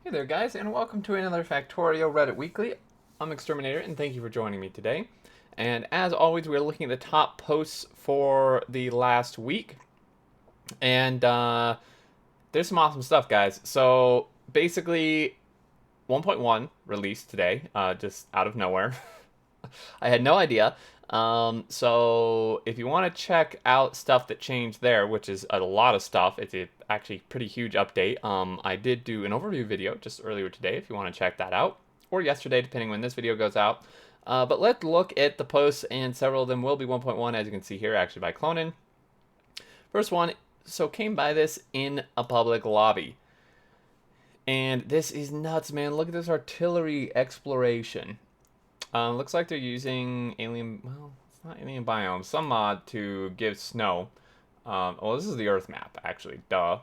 Hey there guys, and welcome to another Factorio Reddit Weekly. I'm Exterminator, and thank you for joining me today. And as always, we're looking at the top posts for the last week. And there's some awesome stuff, guys. So basically, 1.1 released today, just out of nowhere. I had no idea. So if you want to check out stuff that changed there, which is a lot of stuff, it's a actually pretty huge update. I did do an overview video just earlier today if you want to check that out, or yesterday depending when this video goes out. But let's look at the posts, and several of them will be 1.1 as you can see here actually by cloning. First one, so came by this in a public lobby. And this is nuts, man. Look at this artillery exploration. Looks like they're using alien, well, it's not alien biome, some mod to give snow. Well, this is the Earth map, actually. Duh.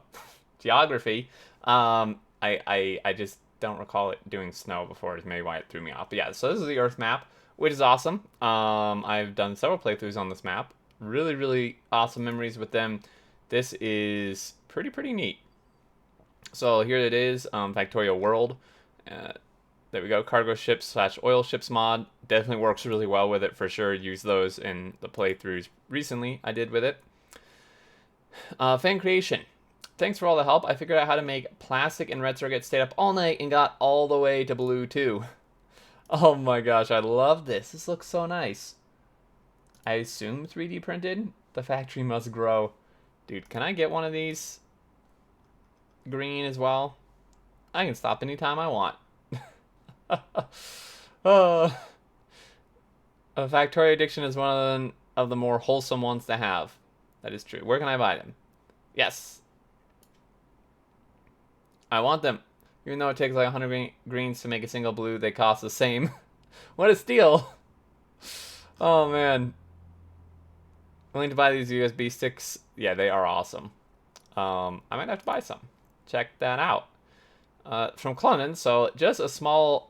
Geography. I just don't recall it doing snow before, is maybe why it threw me off. But yeah, so this is the Earth map, which is awesome. I've done several playthroughs on this map. Really, really awesome memories with them. This is pretty neat. So here it is, Factorio World. There we go, cargo ships / oil ships mod. Definitely works really well with it for sure. Use those in the playthroughs recently I did with it. Fan creation. Thanks for all the help. I figured out how to make plastic and red circuit. Stayed up all night and got all the way to blue too. Oh my gosh, I love this. This looks so nice. I assume 3D printed? The factory must grow. Dude, can I get one of these green as well? I can stop anytime I want. A Factorio addiction is one of the more wholesome ones to have. That is true. Where can I buy them? Yes. I want them. Even though it takes like 100 greens to make a single blue, they cost the same. What a steal. Oh, man. Willing to buy these USB sticks? Yeah, they are awesome. I might have to buy some. Check that out. From Clonin, so just a small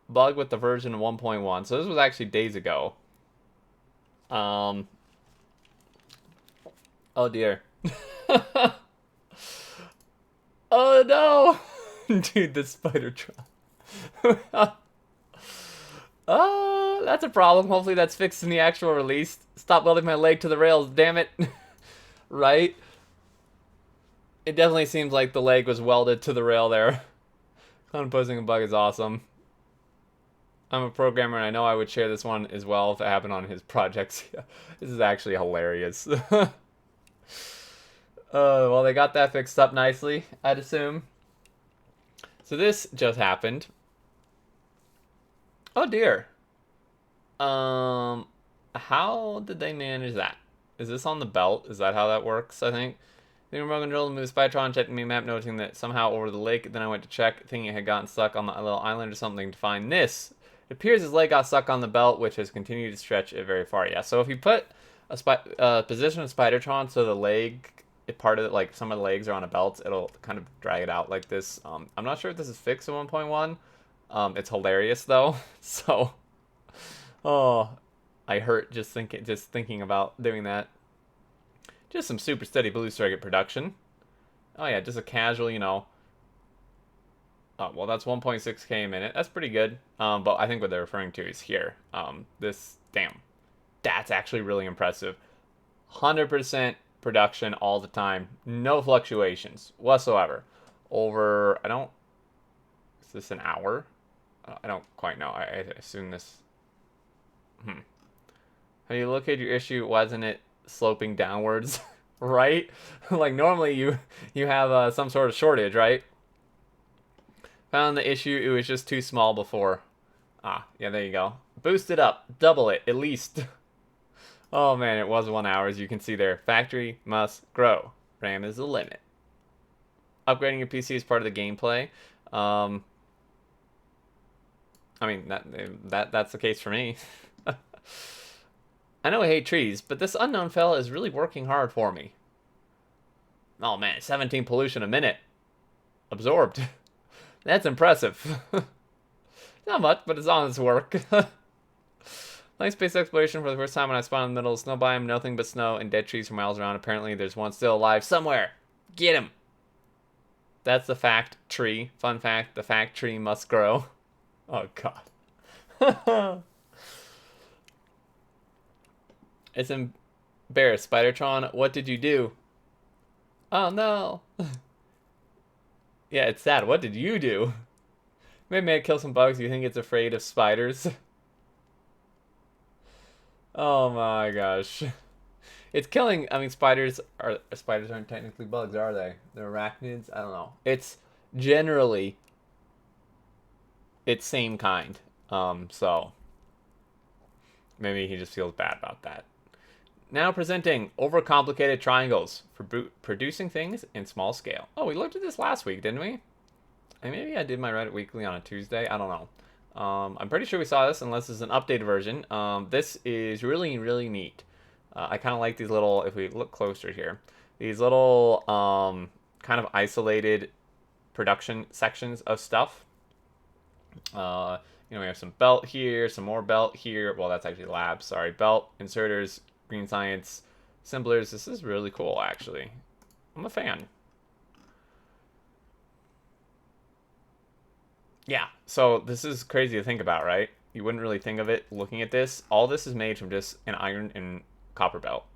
bug with the version 1.1. So this was actually days ago. Oh dear. Oh no! Dude, the Spidertron. Oh, that's a problem. Hopefully that's fixed in the actual release. Stop welding my leg to the rails, damn it. Right? It definitely seems like the leg was welded to the rail there. Composing a bug is awesome. I'm a programmer and I know I would share this one as well if it happened on his projects. This is actually hilarious. Well, they got that fixed up nicely, I'd assume. So this just happened. Oh dear. How did they manage that? Is this on the belt? Is that how that works, I think? The remote control to move Spidertron, checked the main map, noticing that somehow over the lake. Then I went to check, thinking it had gotten stuck on the little island or something to find this. It appears his leg got stuck on the belt, which has continued to stretch it very far. Yeah, so if you put a position of Spidertron so the leg, if part of it, like some of the legs are on a belt, it'll kind of drag it out like this. I'm not sure if this is fixed in 1.1. It's hilarious though. So, oh, I hurt just thinking about doing that. Just some super steady blue circuit production. Oh yeah, just a casual, you know. Oh, well, that's 1.6k a minute. That's pretty good. But I think what they're referring to is here. Damn. That's actually really impressive. 100% production all the time. No fluctuations whatsoever. Is this an hour? I don't quite know. I assume this. How do you locate your issue? Wasn't it sloping downwards? Right? Like normally you have some sort of shortage, right? Found the issue, it was just too small before. Ah, yeah, there you go. Boost it up, double it, at least. Oh man, it was 1 hour, as you can see there. Factory must grow. RAM is the limit. Upgrading your PC is part of the gameplay. I mean, that's the case for me. I know I hate trees, but this unknown fella is really working hard for me. Oh man, 17 pollution a minute. Absorbed. That's impressive. Not much, but it's on its work. Nice space exploration for the first time when I spawned in the middle of snow biome. Nothing but snow and dead trees for miles around. Apparently there's one still alive somewhere. Get him. That's the fact tree. Fun fact, the fact tree must grow. Oh, God. It's embarrassed. Spidertron, what did you do? Oh, no. Yeah, it's sad. What did you do? Maybe I kill some bugs. You think it's afraid of spiders? Oh my gosh. It's killing. I mean, spiders aren't technically bugs, are they? They're arachnids. I don't know. It's generally it's same kind. So maybe he just feels bad about that. Now presenting overcomplicated triangles for producing things in small scale. Oh, we looked at this last week, didn't we? And maybe I did my Reddit Weekly on a Tuesday. I don't know. I'm pretty sure we saw this, unless it's an updated version. This is really, really neat. I kind of like these little, if we look closer here, these little kind of isolated production sections of stuff. We have some belt here, some more belt here. Well, that's actually lab. Sorry, belt, inserters, green science, assemblers. This is really cool, actually. I'm a fan. Yeah, so this is crazy to think about, right? You wouldn't really think of it looking at this. All this is made from just an iron and copper belt.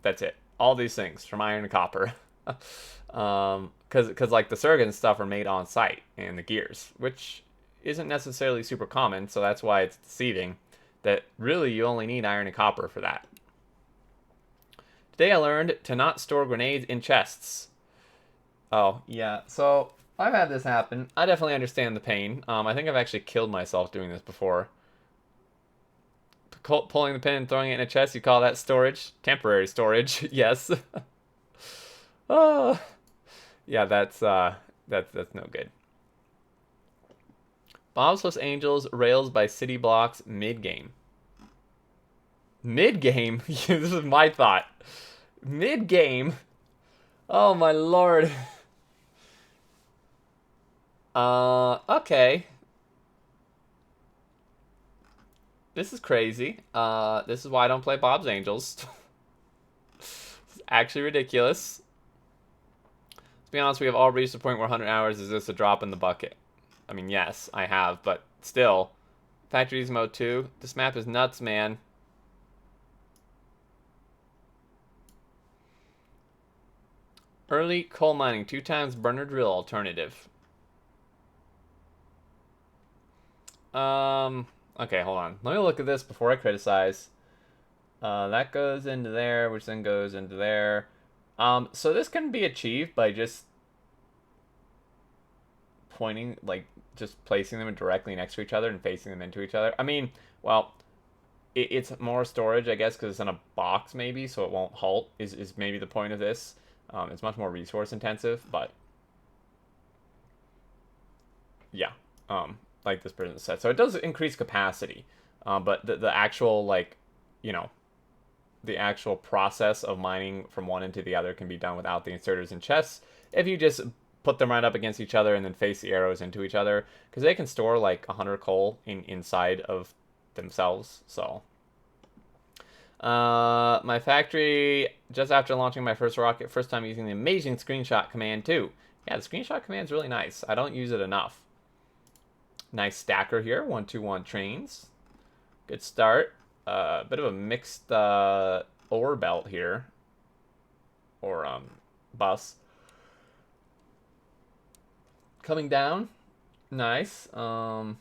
That's it. All these things from iron and copper. Because like the surgeon stuff are made on site and the gears, which isn't necessarily super common, so that's why it's deceiving that really you only need iron and copper for that. Today I learned to not store grenades in chests. Oh, yeah. So I've had this happen. I definitely understand the pain. I think I've actually killed myself doing this before. Pulling the pin and throwing it in a chest, you call that storage? Temporary storage, yes. Oh, yeah, that's no good. Bob's plus Angels rails by city blocks mid-game. Mid-game? This is my thought. Mid-game? Oh, my lord. Okay. This is crazy. This is why I don't play Bob's Angels. It's actually ridiculous. To be honest, we have all reached the point where 100 hours is just a drop in the bucket. I mean, yes, I have, but still. Factories mode 2. This map is nuts, man. Early coal mining, 2 times burner drill alternative. Okay, hold on. Let me look at this before I criticize. That goes into there, which then goes into there. So this can be achieved by just pointing, like, just placing them directly next to each other and facing them into each other. I mean, well, it's more storage, I guess, because it's in a box, maybe, so it won't halt, is maybe the point of this. It's much more resource intensive, but yeah, like this person said. So it does increase capacity, but the actual, like, the actual process of mining from one into the other can be done without the inserters and chests if you just put them right up against each other and then face the arrows into each other, because they can store like 100 coal inside of themselves. So my factory, just after launching my first rocket, first time using the amazing screenshot command too. Yeah, the screenshot command is really nice. I don't use it enough. Nice stacker here, 121 trains. Good start. Bit of a mixed ore belt here, or bus. Coming down, nice. Doing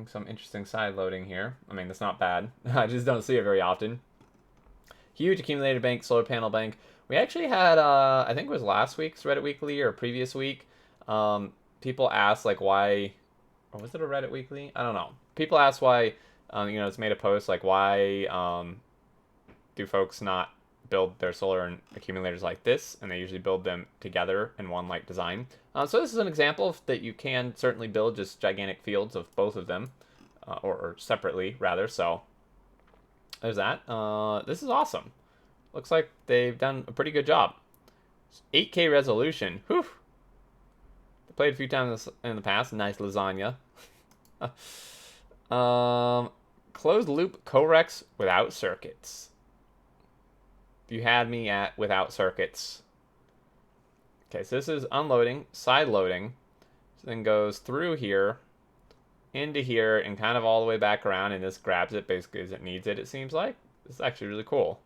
some interesting side loading here. I mean, that's not bad. I just don't see it very often. Huge accumulator bank, solar panel bank. We actually had, I think it was last week's Reddit Weekly or previous week. People asked like why, or was it a Reddit Weekly? I don't know. People asked why, it's made a post like why do folks not build their solar and accumulators like this, and they usually build them together in one like design. So this is an example that you can certainly build just gigantic fields of both of them, or separately rather. So there's that. This is awesome. Looks like they've done a pretty good job. 8K resolution. Whew. They played a few times in the past. Nice lasagna. Closed loop Corex without circuits. You had me at without circuits. Okay, so this is unloading, side loading, so then goes through here, into here, and kind of all the way back around, and this grabs it basically as it needs it, it seems like. This is actually really cool.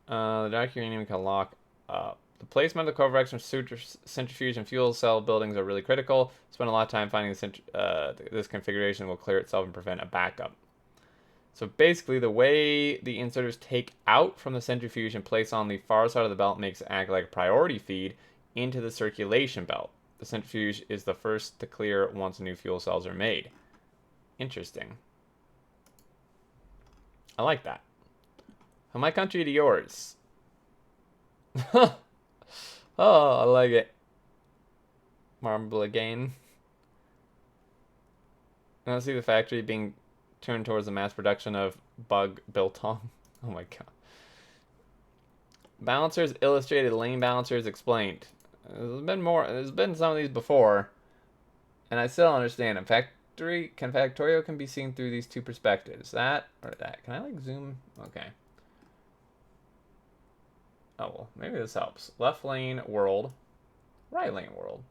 The dark uranium can lock up. The placement of the Corvex from centrifuge and fuel cell buildings are really critical. Spend a lot of time finding this configuration will clear itself and prevent a backup. So basically, the way the inserters take out from the centrifuge and place on the far side of the belt makes it act like a priority feed into the circulation belt. The centrifuge is the first to clear once new fuel cells are made. Interesting. I like that. From my country to yours. Oh, I like it. Marble again. I see the factory being turned towards the mass production of Bugbiltong. Oh my god. Balancers illustrated, lane balancers explained. There's been some of these before, and I still don't understand them. Factorio can be seen through these two perspectives. That or that. Can I like zoom? Okay. Oh well, maybe this helps. Left lane world, right lane world.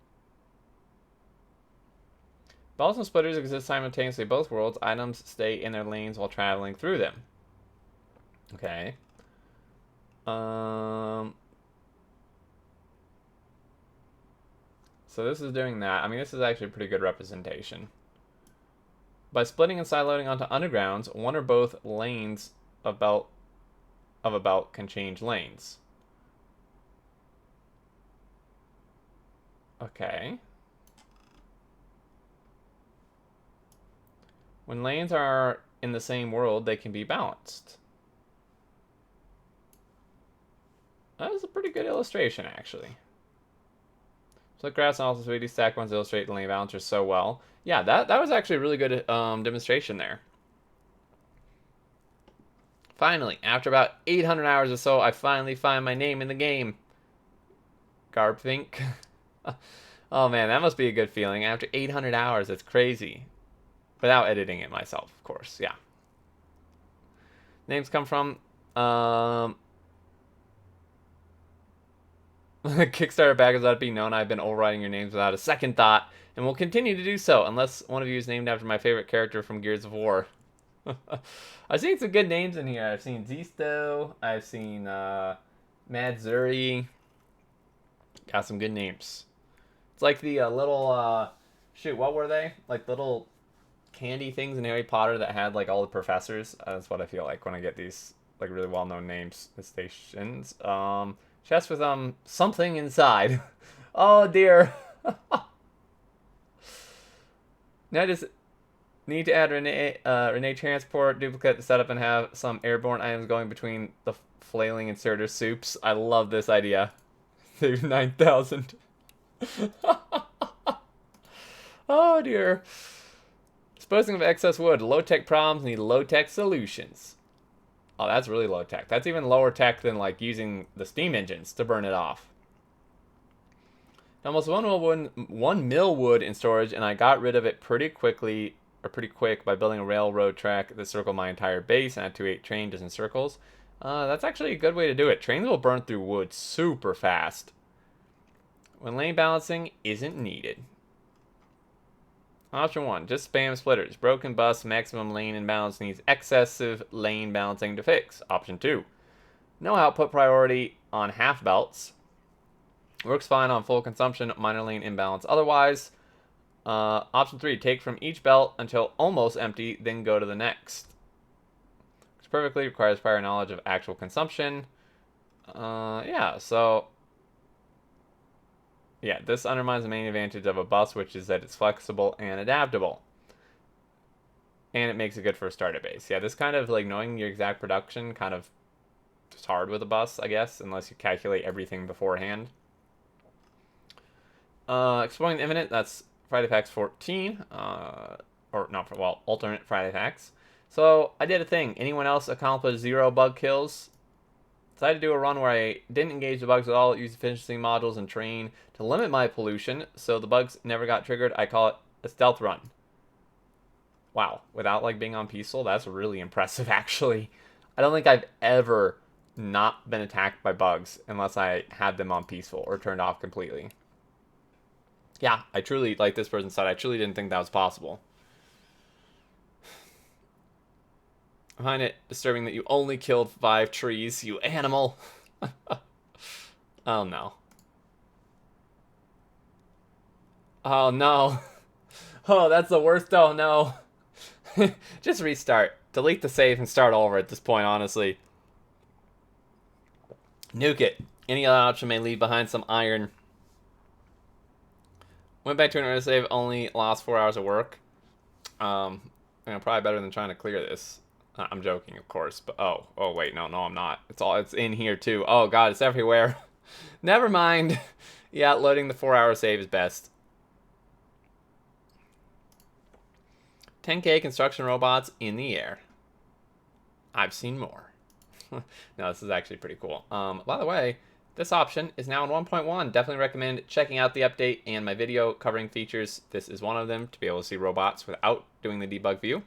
Belts and splitters exist simultaneously in both worlds. Items stay in their lanes while traveling through them. Okay. So this is doing that. I mean, this is actually a pretty good representation. By splitting and side loading onto undergrounds, one or both lanes of a belt can change lanes. Okay. When lanes are in the same world, they can be balanced. That was a pretty good illustration, actually. Split graphs and also 3D stack ones illustrate the lane balancers so well. Yeah, that was actually a really good demonstration there. Finally, after about 800 hours or so, I finally find my name in the game. Garbfink. Oh man, that must be a good feeling. After 800 hours, it's crazy. Without editing it myself, of course, yeah. Names come from Kickstarter backers let it be known I've been overriding your names without a second thought, and will continue to do so, unless one of you is named after my favorite character from Gears of War. I've seen some good names in here. I've seen Zisto, I've seen Mad Zuri. Got some good names. It's like the little, shoot, what were they? Like little candy things in Harry Potter that had like all the professors. That's what I feel like when I get these like really well-known names. The stations. Chest with something inside. Oh dear. Now I just need to add Renee transport, duplicate the setup, and have some airborne items going between the flailing inserter soups. I love this idea. Save 9,000. Oh dear. Disposing of excess wood. Low-tech problems need low-tech solutions. Oh, that's really low-tech. That's even lower tech than like using the steam engines to burn it off. Almost one mil wood in storage, and I got rid of it pretty quick by building a railroad track that circled my entire base, and I had 2-8 train just in circles. That's actually a good way to do it. Trains will burn through wood super fast when lane balancing isn't needed. Option 1, just spam splitters. Broken bus, maximum lane imbalance needs excessive lane balancing to fix. Option 2, no output priority on half belts. Works fine on full consumption, minor lane imbalance otherwise. Option 3, take from each belt until almost empty, then go to the next. Which perfectly requires prior knowledge of actual consumption. Yeah, so... yeah, this undermines the main advantage of a bus, which is that it's flexible and adaptable. And it makes it good for a starter base. Yeah, this kind of, like, knowing your exact production kind of is hard with a bus, I guess, unless you calculate everything beforehand. Exploring the Infinite, that's Friday Facts 14. Or not, well, alternate Friday Facts. So, I did a thing. Anyone else accomplish 0 bug kills? Decided to do a run where I didn't engage the bugs at all, use efficiency modules and train to limit my pollution, so the bugs never got triggered. I call it a stealth run. Wow, without like being on peaceful, that's really impressive actually. I don't think I've ever not been attacked by bugs unless I had them on peaceful or turned off completely. Yeah, I truly, like this person said, I truly didn't think that was possible. I find it disturbing that you only killed 5 trees, you animal. Oh no. Oh no. Oh, that's the worst. Oh no. Just restart. Delete the save and start over at this point, honestly. Nuke it. Any other option may leave behind some iron. Went back to an early save, only lost 4 hours of work. Probably better than trying to clear this. I'm joking, of course, but oh wait, no, I'm not. It's in here too. Oh god, it's everywhere. Never mind. Yeah, loading the 4-hour save is best. 10K construction robots in the air. I've seen more. No, this is actually pretty cool. By the way, this option is now in 1.1. Definitely recommend checking out the update and my video covering features. This is one of them, to be able to see robots without doing the debug view.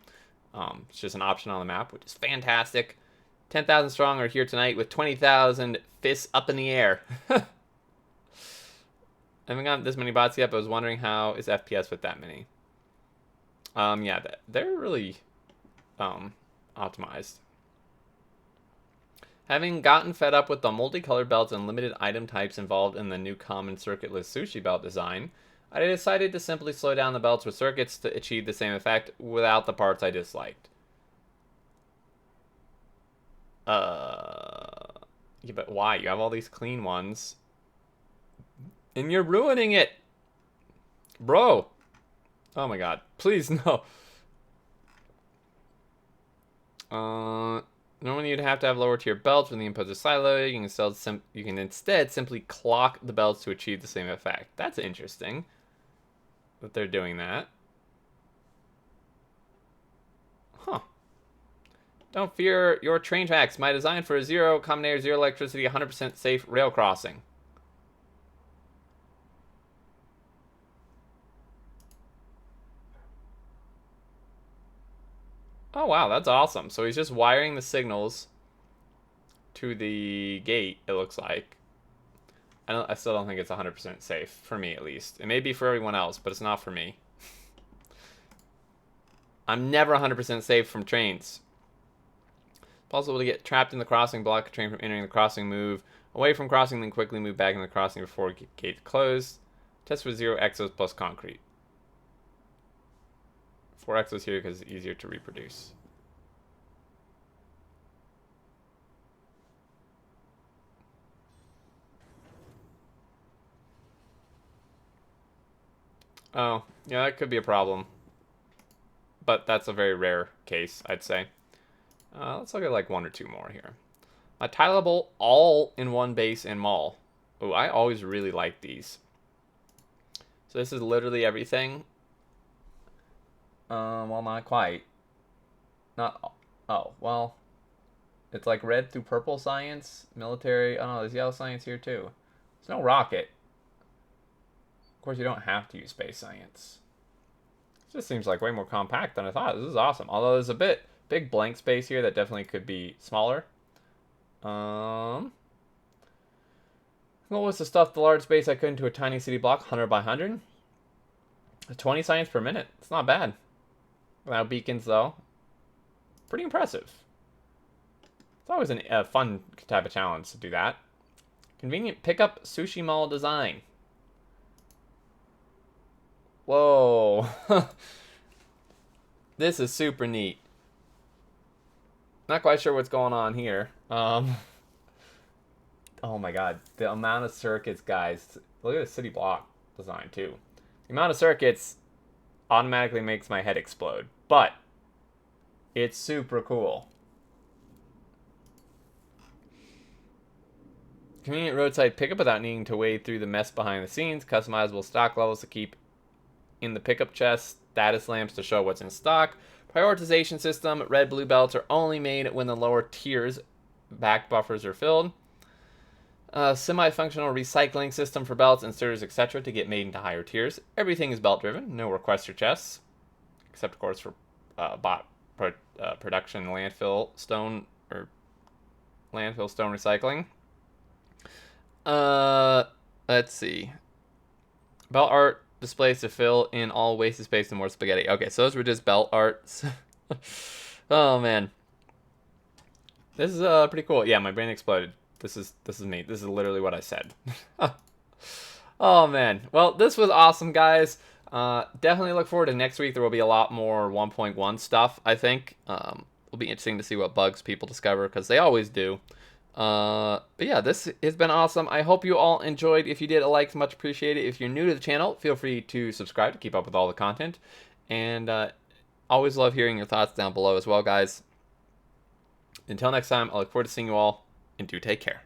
It's just an option on the map, which is fantastic. 10,000 strong are here tonight with 20,000 fists up in the air. I haven't gotten this many bots yet, but I was wondering how is FPS with that many. Yeah, they're really optimized. Having gotten fed up with the multicolored belts and limited item types involved in the new common circuitless sushi belt design, I decided to simply slow down the belts with circuits to achieve the same effect without the parts I disliked. Yeah, but why? You have all these clean ones. And you're ruining it! Bro! Oh my god. Please, no. Normally you'd have to have lower tier belts when the inputs are siloed. You can instead simply clock the belts to achieve the same effect. That's interesting that they're doing that. Huh. Don't fear your train tracks. My design for a zero common air, zero electricity, 100% safe rail crossing. Oh wow, that's awesome. So he's just wiring the signals to the gate, it looks like. I still don't think it's 100% safe, for me at least. It may be for everyone else, but it's not for me. I'm never 100% safe from trains. It's possible to get trapped in the crossing, block a train from entering the crossing, move away from crossing, then quickly move back in the crossing before gate closed. Test with 0 exos plus concrete. 4 exos here because it's easier to reproduce. Oh, yeah, that could be a problem. But that's a very rare case, I'd say. Let's look at like 1 or 2 more here. A Tileable all-in-one base and mall. Oh, I always really like these. So this is literally everything. Well, not quite. Not. Oh, well. It's like red through purple science, military. Oh no, there's yellow science here too. There's no rocket. Of course, you don't have to use space science. It just seems like way more compact than I thought. This is awesome. Although there's a big blank space here that definitely could be smaller. What was the stuff the large space I could into a tiny city block, 100 by 100? 20 science per minute. It's not bad. Without beacons, though. Pretty impressive. It's always a fun type of challenge to do that. Convenient pickup Sushi Mall design. Whoa. This is super neat. Not quite sure what's going on here. Oh my god. The amount of circuits, guys. Look at the city block design, too. The amount of circuits automatically makes my head explode. But it's super cool. Convenient roadside pickup without needing to wade through the mess behind the scenes. Customizable stock levels to keep in the pickup chest. Status lamps to show what's in stock. Prioritization system. Red blue belts are only made when the lower tiers back buffers are filled. Semi-functional recycling system for belts, inserters, etc. to get made into higher tiers. Everything is belt driven. No requester chests. Except, of course, for production landfill stone or landfill stone recycling. Let's see. Belt art displays to fill in all wasted space and more spaghetti. Okay, so those were just belt arts. Oh man, this is pretty cool. Yeah, my brain exploded. This is me. This is literally what I said. Oh man, well this was awesome, guys. Definitely look forward to next week. There will be a lot more 1.1 stuff. I think it'll be interesting to see what bugs people discover because they always do. But yeah, this has been awesome. I hope you all enjoyed. If you did, a like much appreciated. If you're new to the channel, feel free to subscribe to keep up with all the content. And always love hearing your thoughts down below as well, guys. Until next time, I look forward to seeing you all, and do take care.